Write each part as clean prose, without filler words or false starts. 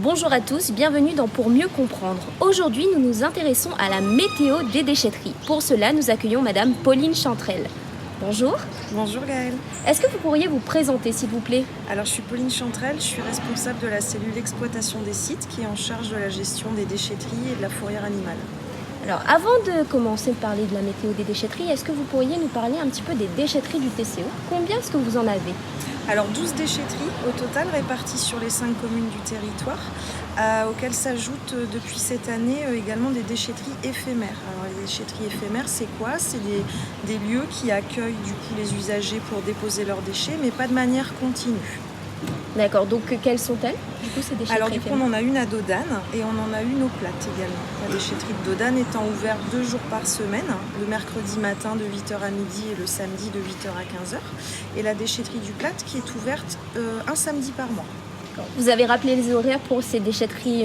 Bonjour à tous, bienvenue dans Pour mieux comprendre. Aujourd'hui, nous nous intéressons à la météo des déchetteries. Pour cela, nous accueillons Madame Pauline Chantrel. Bonjour. Bonjour Gaëlle. Est-ce que vous pourriez vous présenter, s'il vous plaît? Alors je suis Pauline Chantrel, je suis responsable de la cellule exploitation des sites qui est en charge de la gestion des déchetteries et de la fourrière animale. Alors, avant de commencer de parler de la météo des déchetteries, est-ce que vous pourriez nous parler un petit peu des déchetteries du TCO? Combien est-ce que vous en avez? Alors 12 déchetteries au total réparties sur les 5 communes du territoire, auxquelles s'ajoutent depuis cette année également des déchetteries éphémères. Alors les déchetteries éphémères, c'est quoi? C'est des lieux qui accueillent du coup les usagers pour déposer leurs déchets, mais pas de manière continue. D'accord, donc quelles sont-elles, du coup, ces déchetteries Alors du coup, on en a une à Dodane et on en a une au Platte également. La déchetterie de Dodane étant ouverte 2 jours par semaine, le mercredi matin de 8h à midi et le samedi de 8h à 15h. Et la déchetterie du Platte qui est ouverte un samedi par mois. Vous avez rappelé les horaires pour ces déchetteries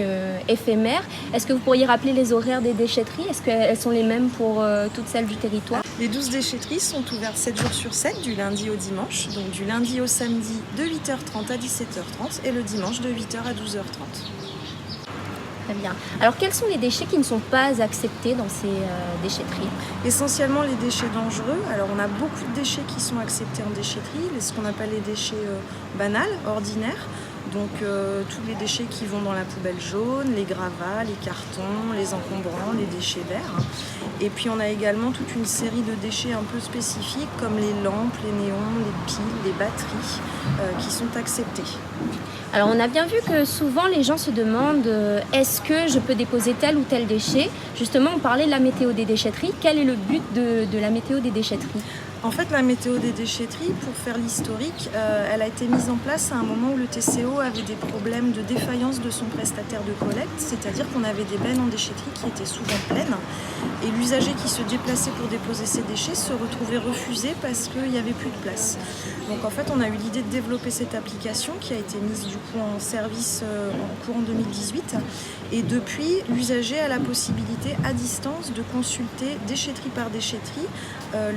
éphémères. Est-ce que vous pourriez rappeler les horaires des déchetteries? Est-ce qu'elles sont les mêmes pour toutes celles du territoire? Les 12 déchetteries sont ouvertes 7 jours sur 7, du lundi au dimanche. Donc du lundi au samedi de 8h30 à 17h30 et le dimanche de 8h à 12h30. Très bien. Alors, quels sont les déchets qui ne sont pas acceptés dans ces déchetteries? Essentiellement les déchets dangereux. Alors on a beaucoup de déchets qui sont acceptés en déchetterie, ce qu'on appelle les déchets banals, ordinaires. Donc tous les déchets qui vont dans la poubelle jaune, les gravats, les cartons, les encombrants, les déchets verts. Et puis on a également toute une série de déchets un peu spécifiques comme les lampes, les néons, les piles, les batteries qui sont acceptés. Alors on a bien vu que souvent les gens se demandent est-ce que je peux déposer tel ou tel déchet? Justement, on parlait de la météo des déchetteries. Quel est le but de la météo des déchetteries? En fait, la météo des déchetteries, pour faire l'historique, elle a été mise en place à un moment où le TCO avait des problèmes de défaillance de son prestataire de collecte, c'est-à-dire qu'on avait des bennes en déchetterie qui étaient souvent pleines et l'usager qui se déplaçait pour déposer ses déchets se retrouvait refusé parce qu'il n'y avait plus de place. Donc en fait, on a eu l'idée de développer cette application qui a été mise du coup en service en courant 2018 et depuis, l'usager a la possibilité à distance de consulter déchetterie par déchetterie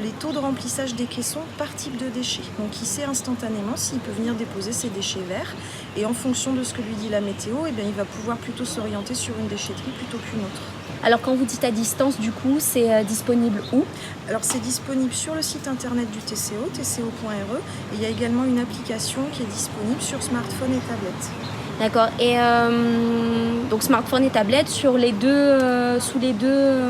les taux de remplissage des caissons par type de déchets. Donc il sait instantanément s'il peut venir déposer ses déchets verts et en fonction de ce que lui dit la météo, eh bien, il va pouvoir plutôt s'orienter sur une déchetterie plutôt qu'une autre. Alors quand vous dites à distance, du coup, c'est disponible où? Alors c'est disponible sur le site internet du TCO, tco.re, et il y a également une application qui est disponible sur smartphone et tablette. D'accord. Et donc smartphone et tablette sur les deux, sous les deux.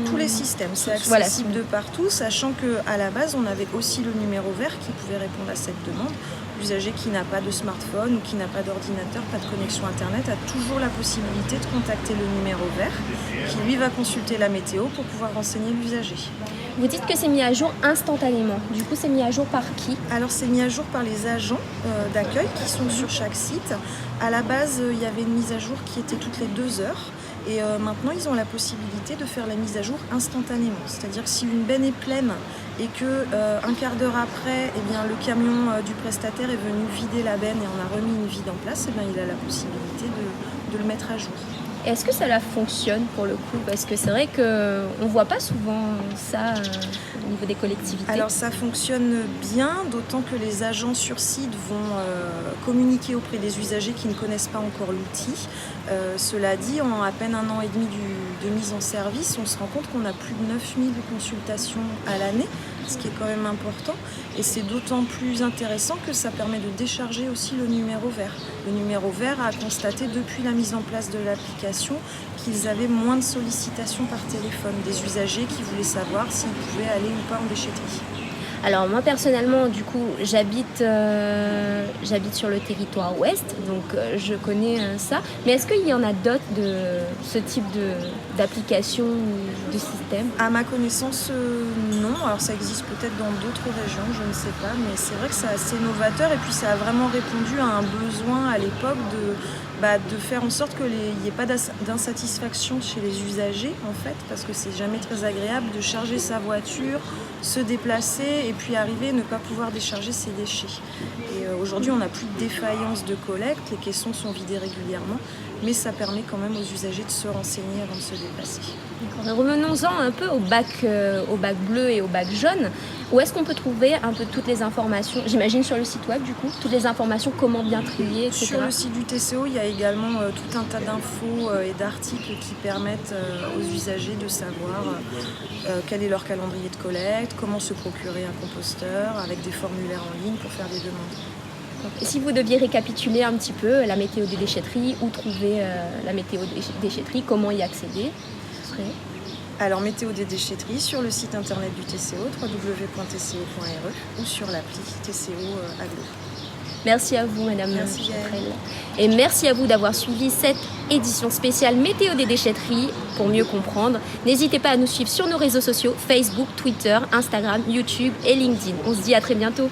Tous les systèmes, c'est accessible de partout, sachant qu'à la base, on avait aussi le numéro vert qui pouvait répondre à cette demande. L'usager qui n'a pas de smartphone ou qui n'a pas d'ordinateur, pas de connexion internet, a toujours la possibilité de contacter le numéro vert qui lui va consulter la météo pour pouvoir renseigner l'usager. Vous dites que c'est mis à jour instantanément. Du coup, c'est mis à jour par qui? Alors, c'est mis à jour par les agents d'accueil qui sont sur chaque site. À la base, il y avait une mise à jour qui était toutes les 2 heures. Et maintenant, ils ont la possibilité de faire la mise à jour instantanément. C'est-à-dire que si une benne est pleine et que un quart d'heure après, eh bien, le camion du prestataire est venu vider la benne et on a remis une vide en place, eh bien, il a la possibilité de le mettre à jour. Est-ce que ça fonctionne pour le coup? Parce que c'est vrai qu'on ne voit pas souvent ça au niveau des collectivités. Alors ça fonctionne bien, d'autant que les agents sur site vont communiquer auprès des usagers qui ne connaissent pas encore l'outil. Cela dit, en à peine 1 an et demi de mise en service, on se rend compte qu'on a plus de 9000 consultations à l'année, ce qui est quand même important. Et c'est d'autant plus intéressant que ça permet de décharger aussi le numéro vert. Le numéro vert a constaté depuis la mise en place de l'application qu'ils avaient moins de sollicitations par téléphone, des usagers qui voulaient savoir s'ils pouvaient aller ou pas en déchetterie. Alors moi personnellement, du coup, j'habite sur le territoire ouest, donc je connais ça. Mais est-ce qu'il y en a d'autres de ce type d'application ou de système? À ma connaissance, non. Alors ça existe peut-être dans d'autres régions, je ne sais pas. Mais c'est vrai que c'est assez novateur et puis ça a vraiment répondu à un besoin à l'époque de faire en sorte qu'il n'y ait pas d'insatisfaction chez les usagers en fait, parce que c'est jamais très agréable de charger sa voiture, se déplacer et puis arriver à ne pas pouvoir décharger ses déchets. Et aujourd'hui, on n'a plus de défaillance de collecte, les caissons sont vidés régulièrement, mais ça permet quand même aux usagers de se renseigner avant de se déplacer. Revenons-en un peu au bac bleu et au bac jaune. Où est-ce qu'on peut trouver un peu toutes les informations? J'imagine sur le site web, du coup, toutes les informations, comment bien trier, etc. Sur le site du TCO, il y a également tout un tas d'infos et d'articles qui permettent aux usagers de savoir quel est leur calendrier de collecte, comment se procurer un composteur, avec des formulaires en ligne pour faire des demandes. Et si vous deviez récapituler un petit peu la météo des déchetteries, où trouver la météo des déchetteries, comment y accéder, ce serait... Alors, météo des déchetteries sur le site internet du TCO, www.tco.re, ou sur l'appli TCO Aglo. Merci à vous, Madame Merci, Chatrel. Et merci à vous d'avoir suivi cette édition spéciale Météo des déchetteries. Pour mieux comprendre, n'hésitez pas à nous suivre sur nos réseaux sociaux, Facebook, Twitter, Instagram, YouTube et LinkedIn. On se dit à très bientôt.